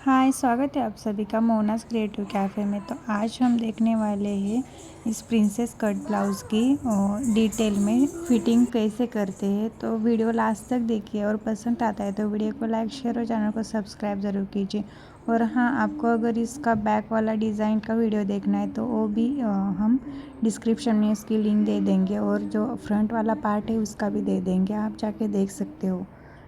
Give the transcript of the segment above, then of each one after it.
हाय, स्वागत है आप सभी का मोनास क्रिएटिव कैफ़े में। तो आज हम देखने वाले हैं इस प्रिंसेस कट ब्लाउज़ की डिटेल में फिटिंग कैसे करते हैं। तो वीडियो लास्ट तक देखिए और पसंद आता है तो वीडियो को लाइक शेयर और चैनल को सब्सक्राइब ज़रूर कीजिए। और हाँ, आपको अगर इसका बैक वाला डिज़ाइन का वीडियो देखना है तो वो भी हम डिस्क्रिप्शन में उसकी लिंक दे देंगे और जो फ्रंट वाला पार्ट है उसका भी दे देंगे, आप जाके देख सकते हो।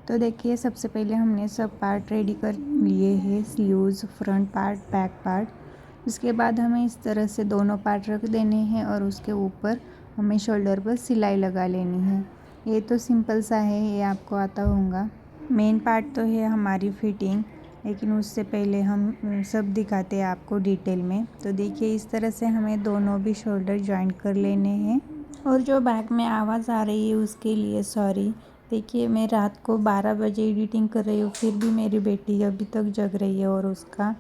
तो देखिए, सबसे पहले हमने सब पार्ट रेडी कर लिए हैं, sleeves, front part, back part. उसके बाद हमें इस तरह से दोनों पार्ट रख देने हैं और उसके ऊपर हमें शोल्डर पर सिलाई लगा लेनी है। ये तो सिंपल सा है, ये आपको आता होगा। मेन पार्ट तो है हमारी फिटिंग, लेकिन उससे पहले हम सब दिखाते हैं आपको डिटेल में। तो देखिए, इस तरह से हमें दोनों भी शोल्डर जॉइंट कर लेने हैं। और जो बैक में आवाज़ आ रही है उसके लिए सॉरी। देखिए, मैं रात को 12 बजे एडिटिंग कर रही हूँ, फिर भी मेरी बेटी अभी तक जग रही है और उसका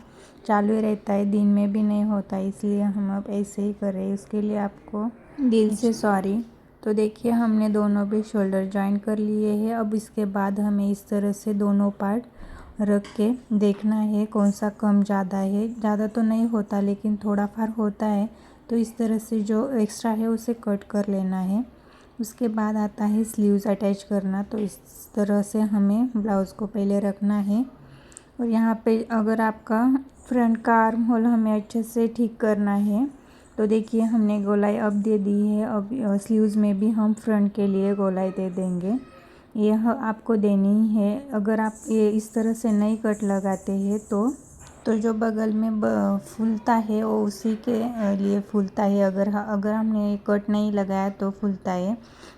चालू ही रहता है, दिन में भी नहीं होता, इसलिए हम अब ऐसे ही कर रहे हैं। उसके लिए आपको दिल से सॉरी। तो देखिए, हमने दोनों भी शोल्डर जॉइन कर लिए हैं। अब इसके बाद हमें इस तरह से दोनों पार्ट रख के देखना है कौन सा कम ज़्यादा है। ज़्यादा तो नहीं होता लेकिन थोड़ा फार होता है, तो इस तरह से जो एक्स्ट्रा है उसे कट कर लेना है। उसके बाद आता है स्लीव्स अटैच करना। तो इस तरह से हमें ब्लाउज़ को पहले रखना है और यहाँ पे अगर आपका फ्रंट का आर्म होल हमें अच्छे से ठीक करना है। तो देखिए, हमने गोलाई अब दे दी है। अब स्लीव्स में भी हम फ्रंट के लिए गोलाई दे देंगे, यह आपको देनी है। अगर आप ये इस तरह से नहीं कट लगाते हैं तो जो बगल में फूलता है वो उसी के लिए फूलता है। अगर हमने कट नहीं लगाया तो फूलता है।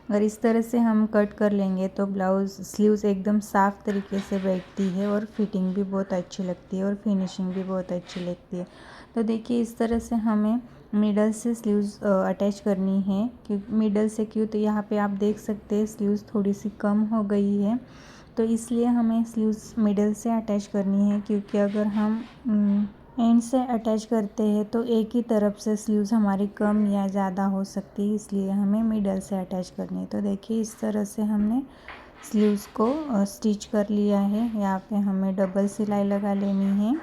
अगर इस तरह से हम कट कर लेंगे तो ब्लाउज़ स्लीव्स एकदम साफ़ तरीके से बैठती है और फिटिंग भी बहुत अच्छी लगती है और फिनिशिंग भी बहुत अच्छी लगती है। तो देखिए, इस तरह से हमें मिडल से स्लीव्स अटैच करनी है। मिडल से क्यों, तो यहाँ पे आप देख सकते हैं स्लीव्स थोड़ी सी कम हो गई है, तो इसलिए हमें स्लीव्स मिडल से अटैच करनी है। क्योंकि अगर हम एंड से अटैच करते हैं तो एक ही तरफ से स्लीव्स हमारी कम या ज़्यादा हो सकती है, इसलिए हमें मिडल से अटैच करनी है। तो देखिए, इस तरह से हमने स्लीव्स को स्टिच कर लिया है। यहाँ पे हमें डबल सिलाई लगा लेनी है।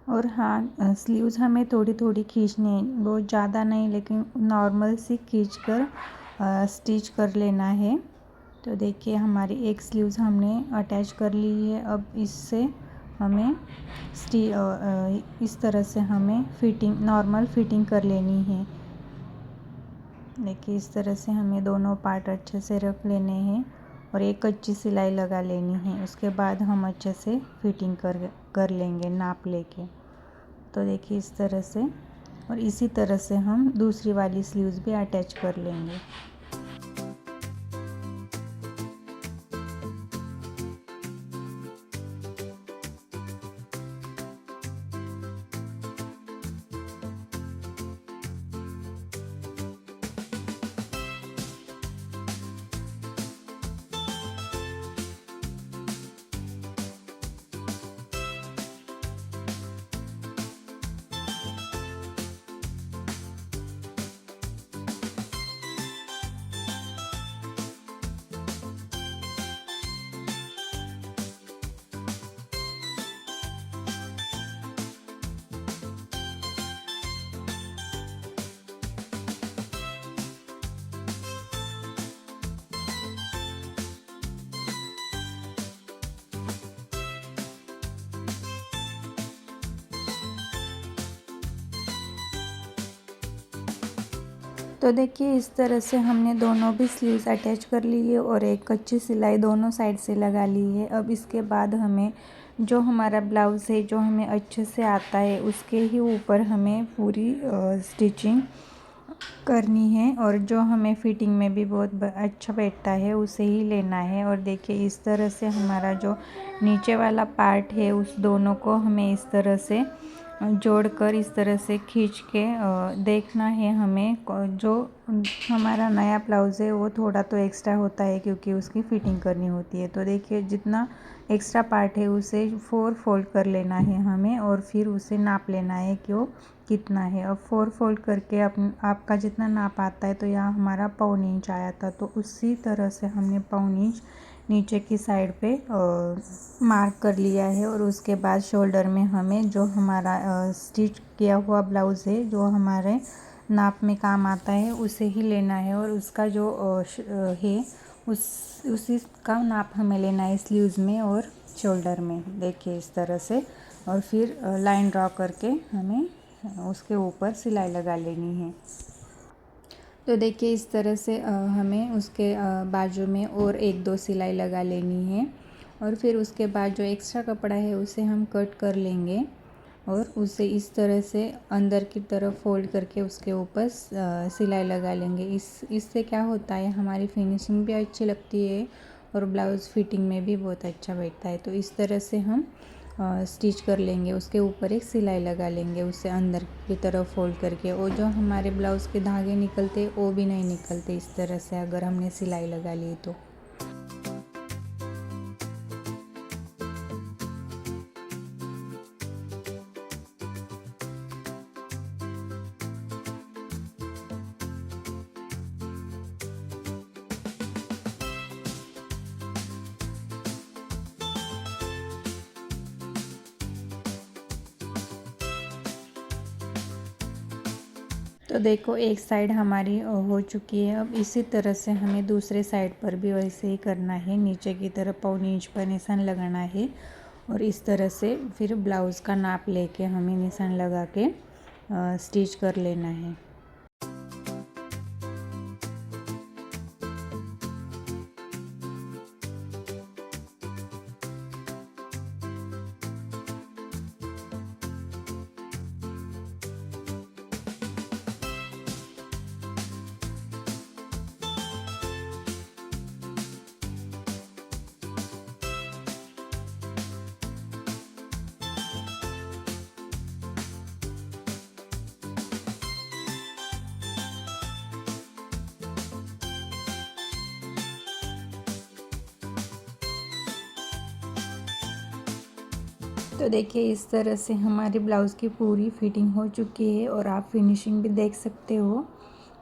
और हाँ, स्लीव्स हमें थोड़ी थोड़ी खींचनी है, बहुत ज़्यादा नहीं, लेकिन नॉर्मल सी खींच कर स्टिच कर लेना है। तो देखिए, हमारी एक स्लीव्स हमने अटैच कर ली है। अब इससे हमें इस तरह से हमें नॉर्मल फिटिंग कर लेनी है। देखिए, इस तरह से हमें दोनों पार्ट अच्छे से रख लेने हैं और एक कच्ची सिलाई लगा लेनी है। उसके बाद हम अच्छे से फिटिंग कर लेंगे नाप लेके। तो देखिए, इस तरह से, और इसी तरह से हम दूसरी वाली स्लीव्स भी अटैच कर लेंगे। तो देखिए, इस तरह से हमने दोनों भी स्लीव्स अटैच कर ली है और एक कच्ची सिलाई दोनों साइड से लगा ली है। अब इसके बाद हमें जो हमारा ब्लाउज़ है, जो हमें अच्छे से आता है, उसके ही ऊपर हमें पूरी स्टिचिंग करनी है और जो हमें फिटिंग में भी बहुत अच्छा बैठता है उसे ही लेना है। और देखिए, इस तरह से हमारा जो नीचे वाला पार्ट है उस दोनों को हमें इस तरह से जोड़कर इस तरह से खींच के देखना है हमें। जो हमारा नया ब्लाउज़ है वो थोड़ा तो एक्स्ट्रा होता है क्योंकि उसकी फ़िटिंग करनी होती है। तो देखिए, जितना एक्स्ट्रा पार्ट है उसे 4 फोल्ड कर लेना है हमें और फिर उसे नाप लेना है कितना है। अब 4 फोल्ड करके आपका जितना नाप आता है, तो यहाँ हमारा 1.25 इंच आया था, तो उसी तरह से हमने 1.25 इंच नीचे की साइड पे मार्क कर लिया है। और उसके बाद शोल्डर में हमें जो हमारा स्टिच किया हुआ ब्लाउज़ है, जो हमारे नाप में काम आता है, उसे ही लेना है। और उसका जो है उसी का नाप हमें लेना है स्लीव्स में और शोल्डर में। देखिए इस तरह से। और फिर लाइन ड्रॉ करके हमें उसके ऊपर सिलाई लगा लेनी है। तो देखिए इस तरह से हमें उसके बाजू में और 1-2 सिलाई लगा लेनी है। और फिर उसके बाद जो एक्स्ट्रा कपड़ा है उसे हम कट कर लेंगे और उसे इस तरह से अंदर की तरफ फोल्ड करके उसके ऊपर सिलाई लगा लेंगे। इससे क्या होता है, हमारी फिनिशिंग भी अच्छी लगती है और ब्लाउज़ फिटिंग में भी बहुत अच्छा बैठता है। तो इस तरह से हम स्टिच कर लेंगे, उसके ऊपर एक सिलाई लगा लेंगे, उसे अंदर की तरफ फोल्ड करके। और जो हमारे ब्लाउज़ के धागे निकलते वो भी नहीं निकलते इस तरह से, अगर हमने सिलाई लगा ली तो। तो देखो एक साइड हमारी हो चुकी है। अब इसी तरह से हमें दूसरे साइड पर भी वैसे ही करना है। नीचे की तरफ 1.25 इंच पर निशान लगाना है और इस तरह से फिर ब्लाउज़ का नाप लेके हमें निशान लगा के स्टिच कर लेना है। तो देखिए इस तरह से हमारे ब्लाउज़ की पूरी फिटिंग हो चुकी है और आप फिनिशिंग भी देख सकते हो,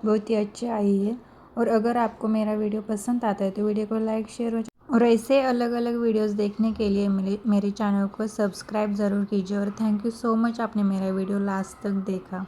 बहुत ही अच्छी आई है। और अगर आपको मेरा वीडियो पसंद आता है तो वीडियो को लाइक, शेयर और ऐसे अलग अलग वीडियोस देखने के लिए मेरे चैनल को सब्सक्राइब ज़रूर कीजिए। और थैंक यू सो मच, आपने मेरा वीडियो लास्ट तक देखा।